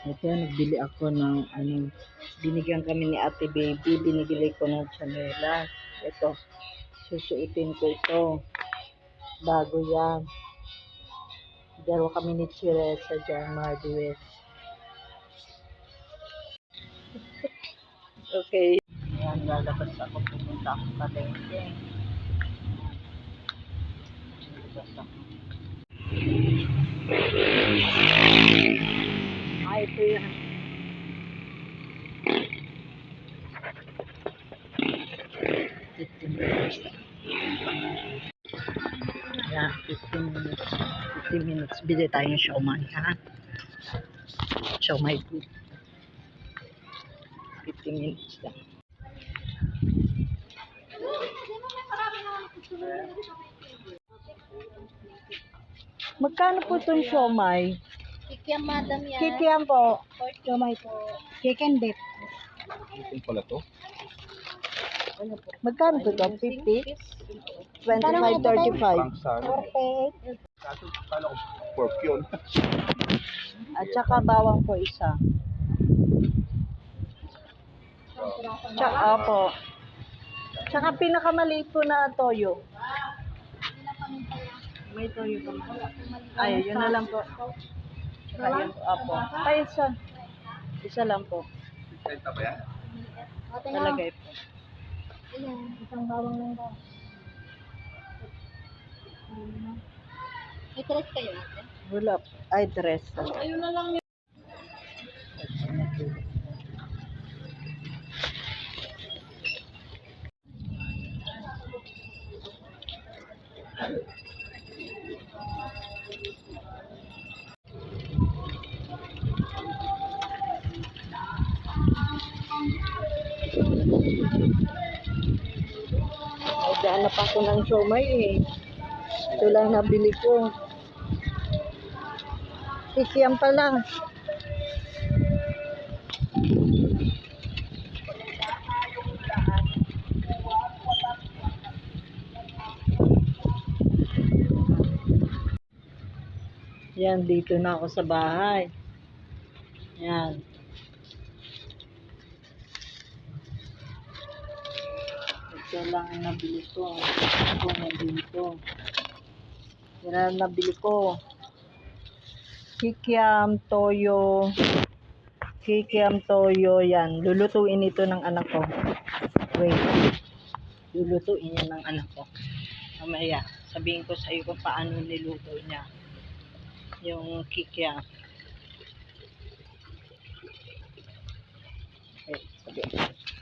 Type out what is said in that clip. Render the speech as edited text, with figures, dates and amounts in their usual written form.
Ito, nagbili ako ng binigyan kami ni Ate Baby, binigili ko ng chanelas. Ito, susuotin ko ito. Bago yan. Dalawa kami ni Chiresa dyan, Mardues. Okay. Ayan, lalabas ako, pupunta ako palengke. Lalabas ako. Ito yan. Yan, 15 minutes. 15 minutes. Bili tayong siomay, ha? Siomay food. 15 minutes lang. Magkano po itong siomay? Kikiam, madam yan. Kikiam po. Siomay po. Chicken beef. Ito pala to. Magkano po ito? 50? 25, 35. Pangsano. 48. Kaso kala ko pork yun. At saka bawang po isa. Tsaka po. Tsaka pinakamaliit po na toyo. May toyo pa. Ay, yun na lang po. Tsaka yun po. Apo. Ay, isa. Isa lang po. Ito ba yan? Talagay po. Ayan, isang bawang lang daw. May tres kayo ate? Wala. Ay, dress. Ayun na lang yun. Naghanap ako ng siomay eh. Ito lang nabili ko. Kikiam pa lang. Yan, dito na ako sa bahay. Yan. Ito lang ang nabili ko. Ito nandito. Yan ang nabili ko. Kikiam, toyo. Kikiam, toyo. Yan. Lulutuin ito ng anak ko. Wait. Lulutuin yan ng anak ko. Mamaya, sabihin ko sa iyo kung paano niluto niya. Yung kikiam. Okay, sabihin.